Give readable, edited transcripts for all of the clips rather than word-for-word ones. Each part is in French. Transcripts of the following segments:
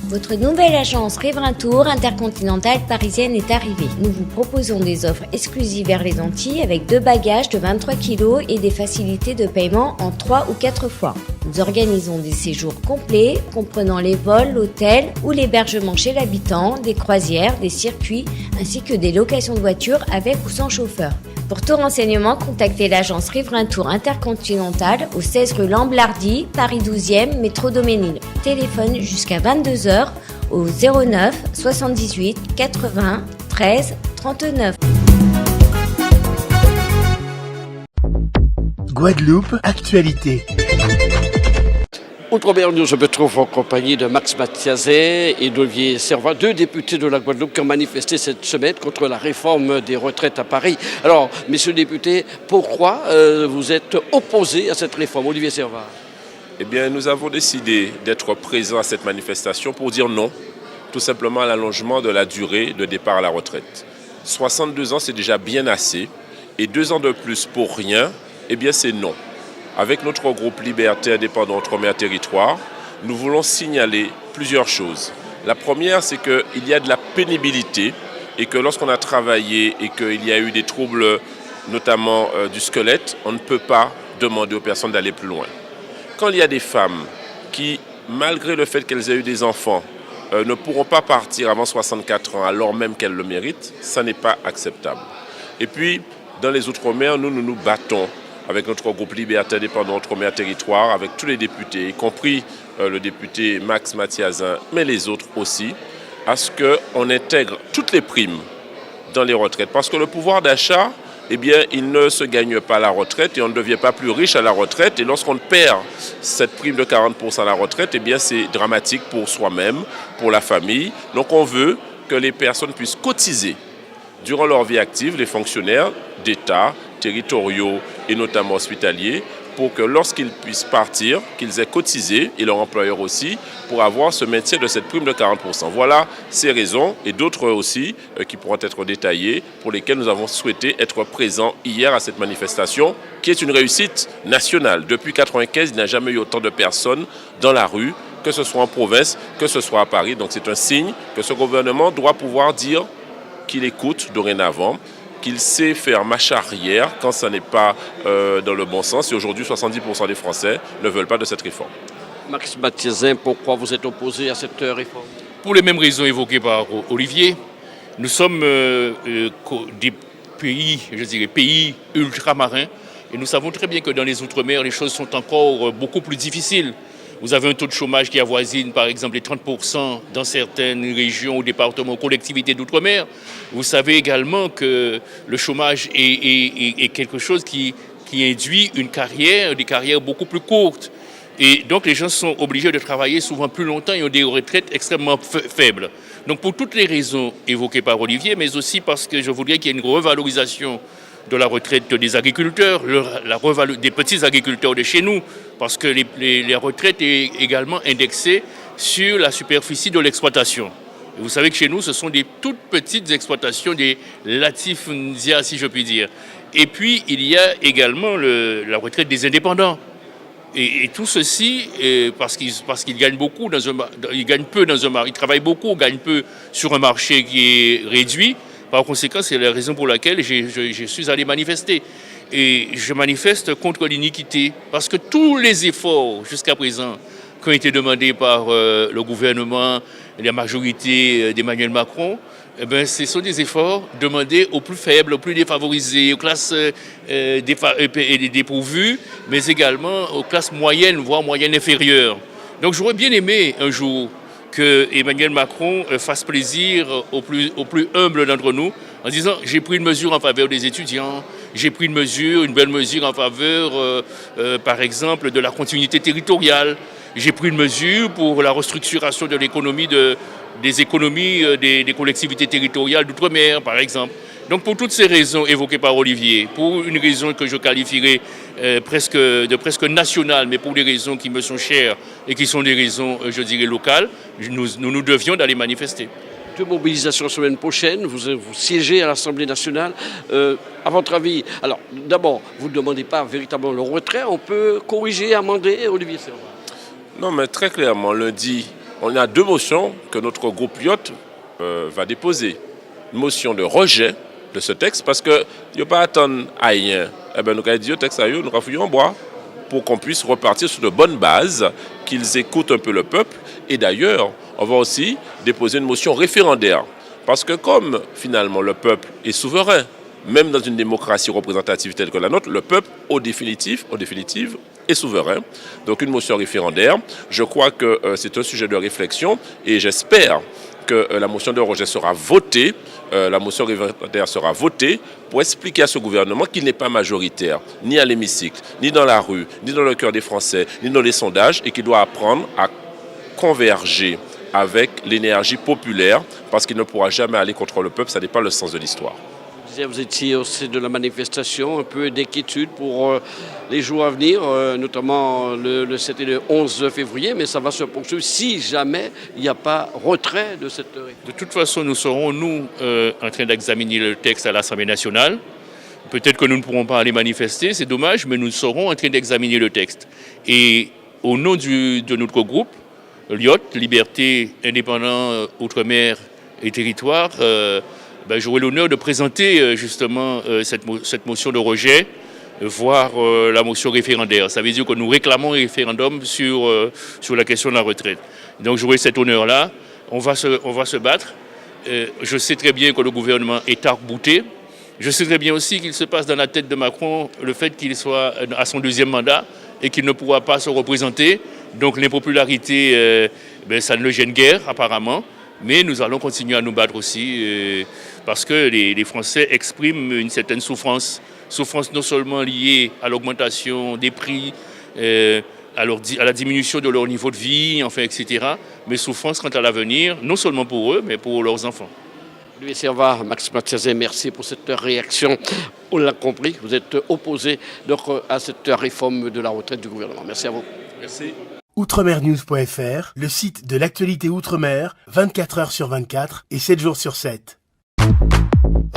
Votre nouvelle agence Riverain Tour intercontinentale parisienne est arrivée. Nous vous proposons des offres exclusives vers les Antilles avec 2 bagages de 23 kg et des facilités de paiement en 3 ou 4 fois. Nous organisons des séjours complets comprenant les vols, l'hôtel ou l'hébergement chez l'habitant, des croisières, des circuits ainsi que des locations de voitures avec ou sans chauffeur. Pour tout renseignement, contactez l'agence Riverain Tour Intercontinental au 16 rue Lamblardy, Paris 12e, métro Doménil. Téléphone jusqu'à 22h au 09 78 80 13 39. Guadeloupe, actualité. Outre-mer, nous je me trouve en compagnie de Max Mathiazet et d'Olivier Servat, 2 députés de la Guadeloupe qui ont manifesté cette semaine contre la réforme des retraites à Paris. Alors, messieurs les députés, pourquoi vous êtes opposés à cette réforme? Olivier Servat. Eh bien, nous avons décidé d'être présents à cette manifestation pour dire non, tout simplement à l'allongement de la durée de départ à la retraite. 62 ans, c'est déjà bien assez, et 2 ans de plus pour rien, eh bien c'est non. Avec notre groupe Liberté Indépendant Outre-mer Territoire, nous voulons signaler plusieurs choses. La première, c'est qu'il y a de la pénibilité et que lorsqu'on a travaillé et qu'il y a eu des troubles, notamment du squelette, on ne peut pas demander aux personnes d'aller plus loin. Quand il y a des femmes qui, malgré le fait qu'elles aient eu des enfants, ne pourront pas partir avant 64 ans alors même qu'elles le méritent, ça n'est pas acceptable. Et puis, dans les Outre-mer, nous nous battons avec notre groupe Liberté Indépendant Outre-mer Territoire, avec tous les députés, y compris le député Max Mathiazin, mais les autres aussi, à ce qu'on intègre toutes les primes dans les retraites. Parce que le pouvoir d'achat, eh bien, il ne se gagne pas à la retraite et on ne devient pas plus riche à la retraite. Et lorsqu'on perd cette prime de 40% à la retraite, eh bien, c'est dramatique pour soi-même, pour la famille. Donc on veut que les personnes puissent cotiser durant leur vie active, les fonctionnaires d'État, territoriaux et notamment hospitaliers, pour que lorsqu'ils puissent partir, qu'ils aient cotisé, et leur employeur aussi, pour avoir ce maintien de cette prime de 40%. Voilà ces raisons, et d'autres aussi, qui pourront être détaillées, pour lesquelles nous avons souhaité être présents hier à cette manifestation, qui est une réussite nationale. Depuis 1995, il n'y a jamais eu autant de personnes dans la rue, que ce soit en province, que ce soit à Paris. Donc c'est un signe que ce gouvernement doit pouvoir dire qu'il écoute dorénavant, qu'il sait faire marche arrière quand ça n'est pas dans le bon sens. Et aujourd'hui, 70% des Français ne veulent pas de cette réforme. Max Mathiazin, pourquoi vous êtes opposé à cette réforme? Pour les mêmes raisons évoquées par Olivier, nous sommes des pays, je dirais, pays ultramarins. Et nous savons très bien que dans les Outre-mer, les choses sont encore beaucoup plus difficiles. Vous avez un taux de chômage qui avoisine par exemple les 30% dans certaines régions ou départements, collectivités d'outre-mer. Vous savez également que le chômage est quelque chose qui induit des carrières beaucoup plus courtes. Et donc les gens sont obligés de travailler souvent plus longtemps et ont des retraites extrêmement faibles. Donc pour toutes les raisons évoquées par Olivier, mais aussi parce que je voudrais qu'il y ait une revalorisation de la retraite des agriculteurs, des petits agriculteurs de chez nous, parce que les retraites est également indexées sur la superficie de l'exploitation. Et vous savez que chez nous, ce sont des toutes petites exploitations, des latifundia, si je puis dire. Et puis, il y a également la retraite des indépendants. Et tout ceci, parce qu'ils gagnent beaucoup, ils gagnent peu dans un marché, ils travaillent beaucoup, gagnent peu sur un marché qui est réduit. Par conséquent, c'est la raison pour laquelle je suis allé manifester. Et je manifeste contre l'iniquité, parce que tous les efforts jusqu'à présent qui ont été demandés par le gouvernement, la majorité d'Emmanuel Macron, eh bien, ce sont des efforts demandés aux plus faibles, aux plus défavorisés, aux classes dépourvues, mais également aux classes moyennes, voire moyennes inférieures. Donc j'aurais bien aimé un jour que Emmanuel Macron fasse plaisir aux plus humbles d'entre nous en disant « j'ai pris une mesure en faveur des étudiants, j'ai pris une belle mesure en faveur, par exemple, de la continuité territoriale, j'ai pris une mesure pour la restructuration de l'économie des économies des collectivités territoriales d'outre-mer, par exemple. » Donc pour toutes ces raisons évoquées par Olivier, pour une raison que je qualifierais presque nationale, mais pour des raisons qui me sont chères et qui sont des raisons, je dirais, locales, nous devions d'aller manifester. De mobilisation semaine prochaine, vous siégez à l'Assemblée nationale. À votre avis, alors d'abord, vous ne demandez pas véritablement le retrait, on peut corriger, amender, Olivier Servat? Non, mais très clairement, lundi, on a 2 motions que notre groupe Lyot va déposer. Une motion de rejet de ce texte, parce que il n'y a pas à attendre à rien. Eh bien, nous avons dit au texte, nous avons en bois pour qu'on puisse repartir sur de bonnes bases, qu'ils écoutent un peu le peuple. Et d'ailleurs, on va aussi déposer une motion référendaire. Parce que comme finalement le peuple est souverain, même dans une démocratie représentative telle que la nôtre, le peuple, au définitive, est souverain. Donc une motion référendaire, je crois que c'est un sujet de réflexion et j'espère que la motion de rejet sera votée, la motion référendaire sera votée pour expliquer à ce gouvernement qu'il n'est pas majoritaire, ni à l'hémicycle, ni dans la rue, ni dans le cœur des Français, ni dans les sondages, et qu'il doit apprendre à converger avec l'énergie populaire, parce qu'il ne pourra jamais aller contre le peuple, ça n'est pas le sens de l'histoire. Vous étiez aussi de la manifestation, un peu d'inquiétude pour les jours à venir, notamment le 7 et le 11 février, mais ça va se poursuivre si jamais il n'y a pas retrait de cette réforme. De toute façon, nous serons, en train d'examiner le texte à l'Assemblée nationale. Peut-être que nous ne pourrons pas aller manifester, c'est dommage, mais nous serons en train d'examiner le texte. Et au nom de notre groupe, Lyot, Liberté, Indépendants, Outre-mer et Territoire, j'aurai l'honneur de présenter justement cette motion de rejet, voire la motion référendaire. Ça veut dire que nous réclamons un référendum sur la question de la retraite. Donc j'aurai cet honneur-là. On va se battre. Je sais très bien que le gouvernement est arc-bouté. Je sais très bien aussi qu'il se passe dans la tête de Macron le fait qu'il soit à son 2e mandat et qu'il ne pourra pas se représenter. Donc l'impopularité, ça ne le gêne guère apparemment. Mais nous allons continuer à nous battre aussi parce que les Français expriment une certaine souffrance. Souffrance non seulement liée à l'augmentation des prix, à la diminution de leur niveau de vie, etc. Mais souffrance quant à l'avenir, non seulement pour eux, mais pour leurs enfants. Louis Servat, Max Mathiazé, merci pour cette réaction. On l'a compris, vous êtes opposé à cette réforme de la retraite du gouvernement. Merci à vous. Merci. Outremernews.fr, le site de l'actualité Outre-mer, 24 heures sur 24 et 7 jours sur 7.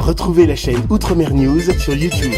Retrouvez la chaîne Outremer News sur YouTube.